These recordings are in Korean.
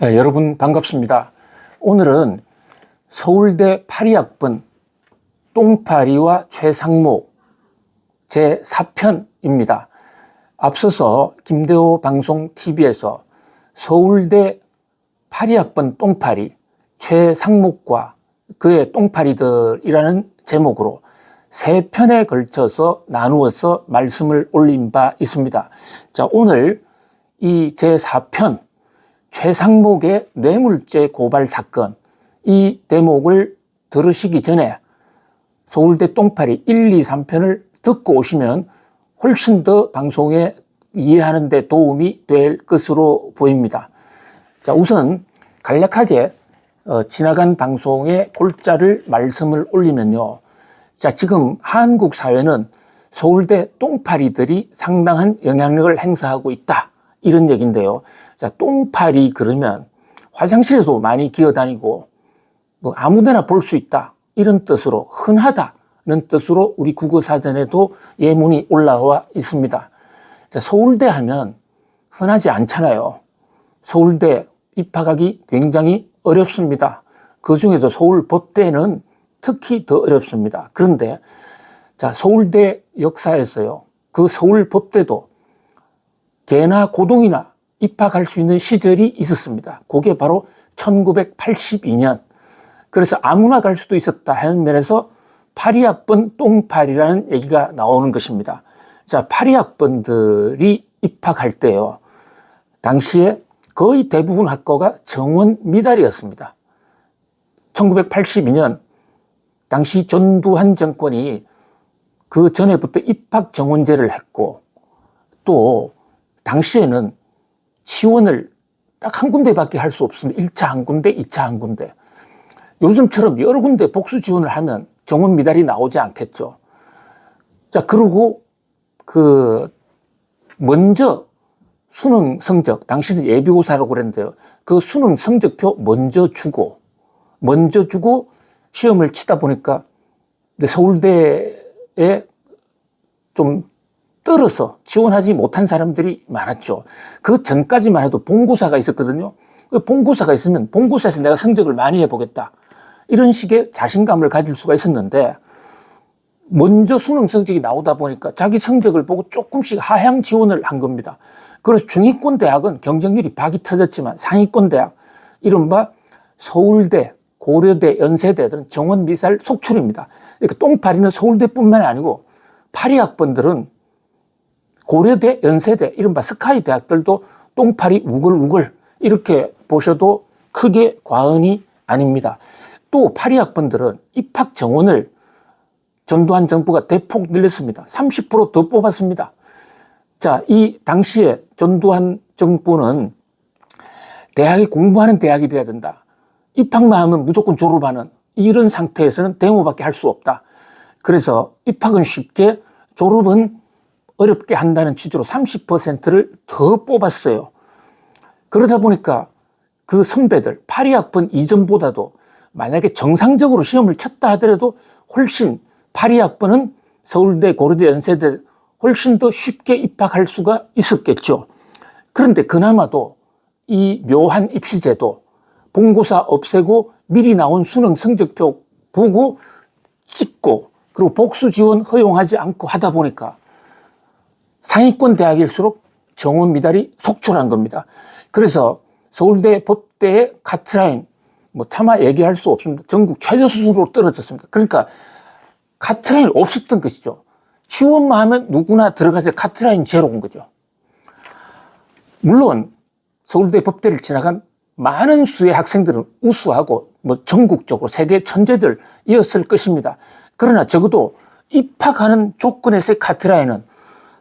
네, 여러분 반갑습니다. 오늘은 서울대 파리학번 똥파리와 최상목 제4편입니다. 앞서서 김대호 방송 TV에서 서울대 파리학번 똥파리 최상목과 그의 똥파리들이라는 제목으로 3편에 걸쳐서 나누어서 말씀을 올린 바 있습니다. 자, 오늘 이 제4편 최상목의 뇌물죄 고발 사건, 이 대목을 들으시기 전에 서울대 똥파리 1, 2, 3편을 듣고 오시면 훨씬 더 방송에 이해하는 데 도움이 될 것으로 보입니다. 자, 우선 간략하게 지나간 방송의 골자를 말씀을 올리면요. 자, 지금 한국 사회는 서울대 똥파리들이 상당한 영향력을 행사하고 있다. 이런 얘기인데요. 자, 똥파리 그러면 화장실에도 많이 기어다니고 뭐 아무데나 볼 수 있다. 이런 뜻으로 흔하다는 뜻으로 우리 국어사전에도 예문이 올라와 있습니다. 자, 서울대 하면 흔하지 않잖아요. 서울대 입학하기 굉장히 어렵습니다. 그중에서 서울법대는 특히 더 어렵습니다. 그런데 자, 서울대 역사에서요. 그 서울법대도 개나 고동이나 입학할 수 있는 시절이 있었습니다. 그게 바로 1982년. 그래서 아무나 갈 수도 있었다 하는 면에서 파리학번 똥파리라는 얘기가 나오는 것입니다. 자, 파리학번들이 입학할 때요. 당시에 거의 대부분 학과가 정원 미달이었습니다. 1982년 당시 전두환 정권이 그 전에부터 입학 정원제를 했고 또 당시에는 지원을 딱 한 군데밖에 할 수 없습니다. 1차 한 군데, 2차 한 군데. 요즘처럼 여러 군데 복수 지원을 하면 정원 미달이 나오지 않겠죠. 자, 그리고 먼저 수능 성적, 당시는 예비고사라고 그랬는데요. 그 수능 성적표 먼저 주고 시험을 치다 보니까 서울대에 좀 떨어서 지원하지 못한 사람들이 많았죠. 그 전까지만 해도 본고사가 있었거든요. 그 본고사가 있으면 본고사에서 내가 성적을 많이 해보겠다. 이런 식의 자신감을 가질 수가 있었는데 먼저 수능 성적이 나오다 보니까 자기 성적을 보고 조금씩 하향 지원을 한 겁니다. 그래서 중위권 대학은 경쟁률이 박이 터졌지만 상위권 대학, 이른바 서울대, 고려대, 연세대들은 정원 미달 속출입니다. 그러니까 똥파리는 서울대뿐만 아니고 파리학번들은 고려대, 연세대, 이른바 스카이 대학들도 똥파리 우글우글 이렇게 보셔도 크게 과언이 아닙니다. 또 파리학번들은 입학 정원을 전두환 정부가 대폭 늘렸습니다. 30% 더 뽑았습니다. 자, 이 당시에 전두환 정부는 대학이 공부하는 대학이 돼야 된다. 입학만 하면 무조건 졸업하는 이런 상태에서는 데모밖에 할 수 없다. 그래서 입학은 쉽게, 졸업은 어렵게 한다는 취지로 30%를 더 뽑았어요. 그러다 보니까 그 선배들, 파리학번 이전보다도 만약에 정상적으로 시험을 쳤다 하더라도 훨씬 파리학번은 서울대, 고려대, 연세대 훨씬 더 쉽게 입학할 수가 있었겠죠. 그런데 그나마도 이 묘한 입시제도, 본고사 없애고 미리 나온 수능 성적표 보고 찍고 그리고 복수 지원 허용하지 않고 하다 보니까 상위권 대학일수록 정원 미달이 속출한 겁니다. 그래서 서울대 법대의 카트라인, 차마 얘기할 수 없습니다. 전국 최저 수준으로 떨어졌습니다. 그러니까 카트라인 없었던 것이죠. 지원만 하면 누구나 들어가서 카트라인 제로인 거죠. 물론 서울대 법대를 지나간 많은 수의 학생들은 우수하고 전국적으로 세계 천재들이었을 것입니다. 그러나 적어도 입학하는 조건에서의 카트라인은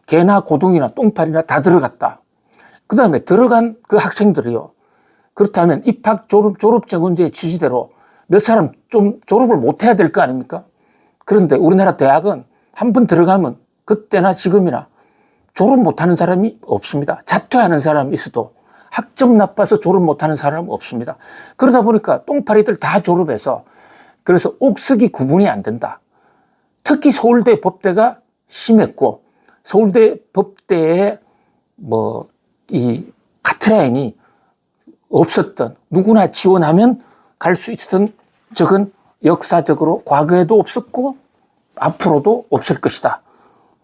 개나 고동이나 똥파리나 다 들어갔다. 그 다음에 들어간 그 학생들이요. 그렇다면 입학 졸업 정원제의 취지대로 몇 사람 좀 졸업을 못 해야 될 거 아닙니까? 그런데 우리나라 대학은 한 번 들어가면 그때나 지금이나 졸업 못하는 사람이 없습니다. 자퇴하는 사람이 있어도 학점 나빠서 졸업 못하는 사람은 없습니다. 그러다 보니까 똥파리들 다 졸업해서 그래서 옥석이 구분이 안 된다. 특히 서울대 법대가 심했고 서울대 법대의 이 카트라인이 없었던, 누구나 지원하면 갈 수 있었던 적은 역사적으로 과거에도 없었고 앞으로도 없을 것이다.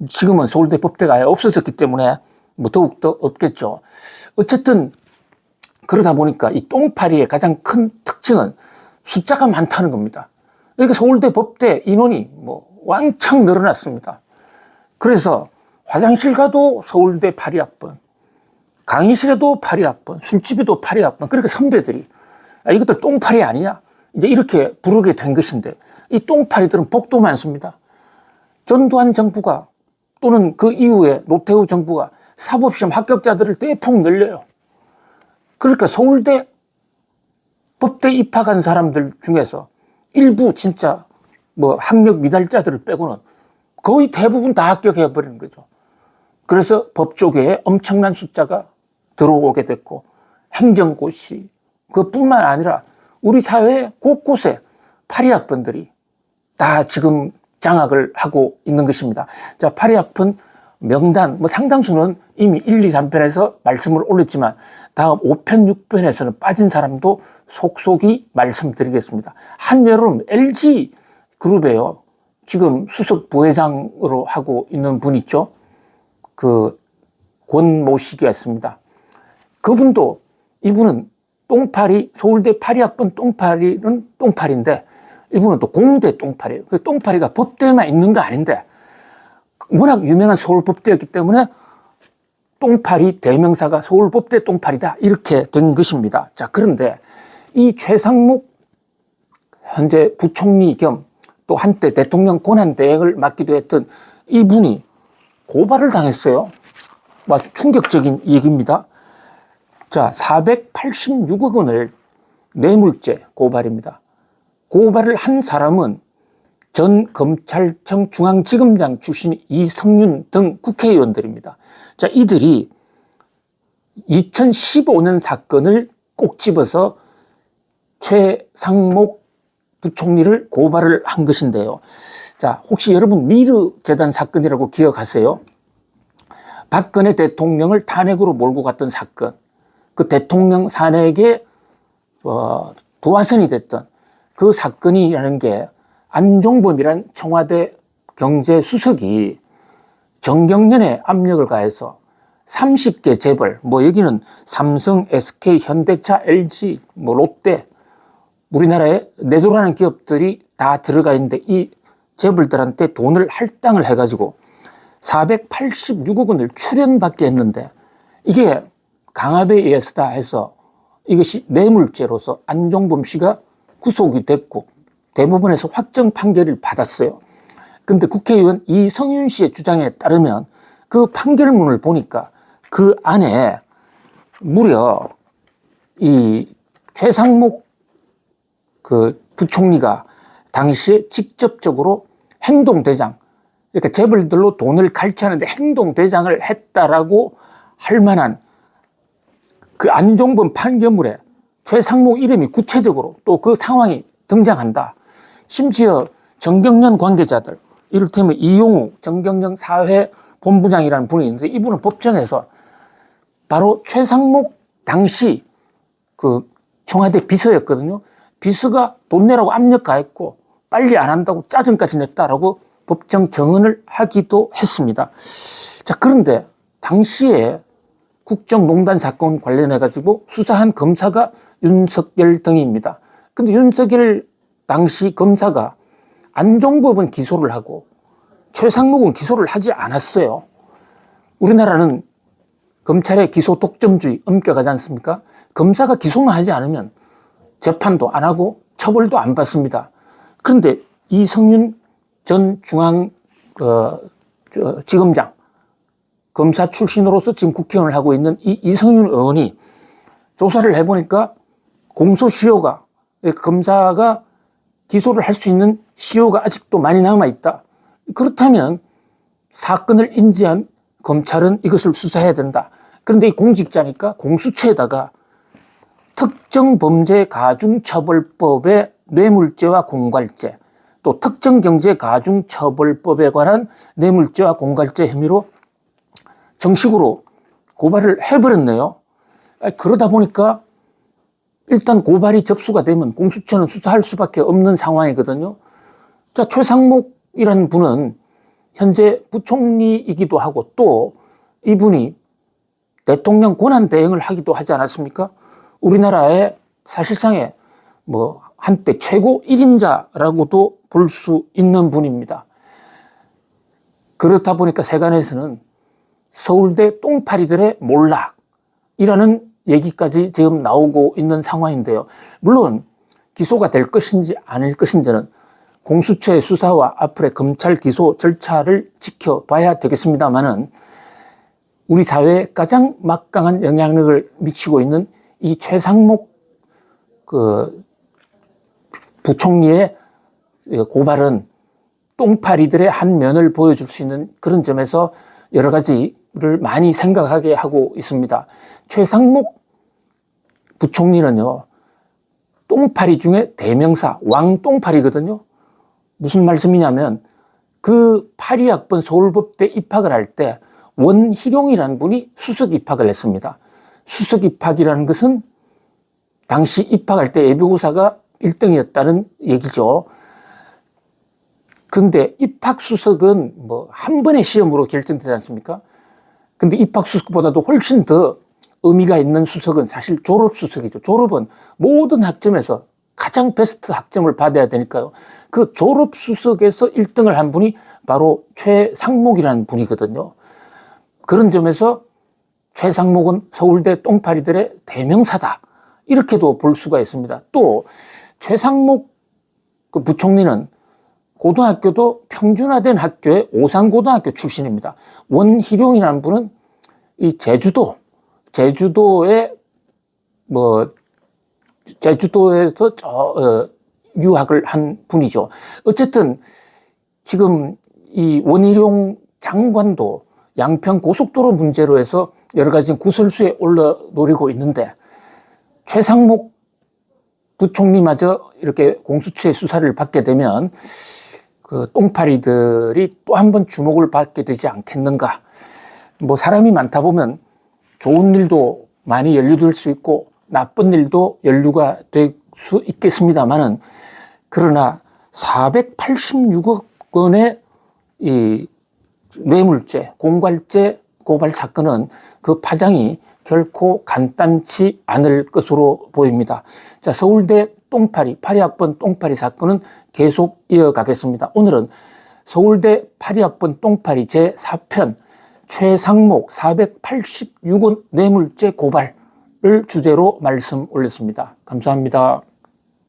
지금은 서울대 법대가 아예 없어졌기 때문에 뭐 더욱더 없겠죠. 어쨌든 그러다 보니까 이 똥파리의 가장 큰 특징은 숫자가 많다는 겁니다. 그러니까 서울대 법대 인원이 뭐 왕창 늘어났습니다. 그래서 화장실 가도 서울대 8위학번, 강의실에도 8위학번, 술집에도 8위학번. 그러니까 선배들이 이것들 똥파리 아니냐? 이제 이렇게 부르게 된 것인데, 이 똥파리들은 복도 많습니다. 전두환 정부가 또는 그 이후에 노태우 정부가 사법시험 합격자들을 대폭 늘려요. 그러니까 서울대 법대 입학한 사람들 중에서 일부 진짜 뭐 학력 미달자들을 빼고는 거의 대부분 다 합격해버리는 거죠. 그래서 법조계에 엄청난 숫자가 들어오게 됐고, 행정고시, 그뿐만 아니라 우리 사회 곳곳에 8위학번들이 다 지금 장학을 하고 있는 것입니다. 자, 8위학번 명단, 뭐 상당수는 이미 1, 2, 3편에서 말씀을 올렸지만 다음 5편, 6편에서는 빠진 사람도 속속이 말씀드리겠습니다. 한여름 LG그룹에요. 지금 수석 부회장으로 하고 있는 분 있죠. 그 권모 씨였습니다. 그분도, 이분은 똥파리, 서울대 8위학번 똥파리는 똥파리인데 이분은 또 공대 똥파리예요. 그 똥파리가 법대에만 있는 거 아닌데 워낙 유명한 서울법대였기 때문에 똥파리 대명사가 서울법대 똥파리다 이렇게 된 것입니다. 자, 그런데 이 최상목 현재 부총리 겸 또 한때 대통령 권한대행을 맡기도 했던 이분이 고발을 당했어요. 아주 충격적인 얘기입니다. 자, 486억 원을 뇌물죄 고발입니다. 고발을 한 사람은 전 검찰청 중앙지검장 출신 이성윤 등 국회의원들입니다. 자, 이들이 2015년 사건을 꼭 집어서 최상목 부총리를 고발을 한 것인데요. 자, 혹시 여러분 미르 재단 사건이라고 기억하세요? 박근혜 대통령을 탄핵으로 몰고 갔던 사건, 그 대통령 탄핵에 도화선이 됐던 그 사건이라는 게 안종범이란 청와대 경제수석이 정경련에 압력을 가해서 30개 재벌, 뭐 여기는 삼성, SK, 현대차, LG, 뭐 롯데, 우리나라에 내도라는 기업들이 다 들어가 있는데 이 재벌들한테 돈을 할당을 해가지고 486억 원을 출연받게 했는데 이게 강압에 의해서다 해서 이것이 뇌물죄로서 안종범 씨가 구속이 됐고 대법원에서 확정 판결을 받았어요. 그런데 국회의원 이성윤 씨의 주장에 따르면 그 판결문을 보니까 그 안에 무려 이 최상목 그 부총리가 당시에 직접적으로 행동대장, 그러니까 재벌들로 돈을 갈취하는데 행동대장을 했다라고 할 만한 그 안종범 판결문에 최상목 이름이 구체적으로 또 그 상황이 등장한다. 심지어 정경련 관계자들, 이를테면 이용우 정경련 사회본부장이라는 분이 있는데 이분은 법정에서 바로 최상목 당시 그 청와대 비서였거든요. 비서가 돈 내라고 압력 가했고 빨리 안 한다고 짜증까지 냈다라고 법정 증언을 하기도 했습니다. 자, 그런데 당시에 국정농단 사건 관련해가지고 수사한 검사가 윤석열 등입니다. 근데 윤석열 당시 검사가 안종범은 기소를 하고 최상목은 기소를 하지 않았어요. 우리나라는 검찰의 기소 독점주의 엄격하지 않습니까? 검사가 기소만 하지 않으면 재판도 안 하고 처벌도 안 받습니다. 그런데 이성윤 전 중앙지검장 검사 출신으로서 지금 국회의원을 하고 있는 이 이성윤 의원이 조사를 해보니까 공소시효가, 검사가 기소를 할 수 있는 시효가 아직도 많이 남아있다. 그렇다면 사건을 인지한 검찰은 이것을 수사해야 된다. 그런데 이 공직자니까 공수처에다가 특정범죄가중처벌법의 뇌물죄와 공갈죄, 또 특정경제가중처벌법에 관한 뇌물죄와 공갈죄 혐의로 정식으로 고발을 해버렸네요. 그러다 보니까 일단 고발이 접수가 되면 공수처는 수사할 수밖에 없는 상황이거든요. 자, 최상목이라는 분은 현재 부총리이기도 하고 또 이분이 대통령 권한 대행을 하기도 하지 않았습니까? 우리나라의 사실상의 뭐 한때 최고 1인자라고도 볼 수 있는 분입니다. 그렇다 보니까 세간에서는 서울대 똥파리들의 몰락이라는 얘기까지 지금 나오고 있는 상황인데요. 물론 기소가 될 것인지 아닐 것인지는 공수처의 수사와 앞으로의 검찰 기소 절차를 지켜봐야 되겠습니다만은 우리 사회에 가장 막강한 영향력을 미치고 있는 이 최상목 부총리의 고발은 똥파리들의 한 면을 보여줄 수 있는 그런 점에서 여러 가지를 많이 생각하게 하고 있습니다. 최상목 부총리는요, 똥파리 중에 대명사, 왕똥파리거든요. 무슨 말씀이냐면 그 파리학번 서울법대 입학을 할 때 원희룡이라는 분이 수석 입학을 했습니다. 수석 입학이라는 것은 당시 입학할 때 예비고사가 1등이었다는 얘기죠. 그런데 입학수석은 뭐 한 번의 시험으로 결정되지 않습니까? 근데 입학수석보다도 훨씬 더 의미가 있는 수석은 사실 졸업수석이죠. 졸업은 모든 학점에서 가장 베스트 학점을 받아야 되니까요. 그 졸업수석에서 1등을 한 분이 바로 최상목이라는 분이거든요. 그런 점에서 최상목은 서울대 똥파리들의 대명사다. 이렇게도 볼 수가 있습니다. 또 최상목 부총리는 고등학교도 평준화된 학교의 오산고등학교 출신입니다. 원희룡이라는 분은 이 제주도에서 유학을 한 분이죠. 어쨌든 지금 이 원희룡 장관도 양평 고속도로 문제로 해서 여러 가지 구설수에 올라노리고 있는데 최상목 부총리마저 이렇게 공수처의 수사를 받게 되면 그 똥파리들이 또 한 번 주목을 받게 되지 않겠는가. 뭐 사람이 많다 보면 좋은 일도 많이 연루될 수 있고 나쁜 일도 연루가 될 수 있겠습니다만은 그러나 486억 원의 이 뇌물죄, 공갈죄 고발 사건은 그 파장이 결코 간단치 않을 것으로 보입니다. 자, 서울대 똥파리, 파리학번 똥파리 사건은 계속 이어가겠습니다. 오늘은 서울대 파리학번 똥파리 제4편 최상목 486원 뇌물죄 고발을 주제로 말씀 올렸습니다. 감사합니다.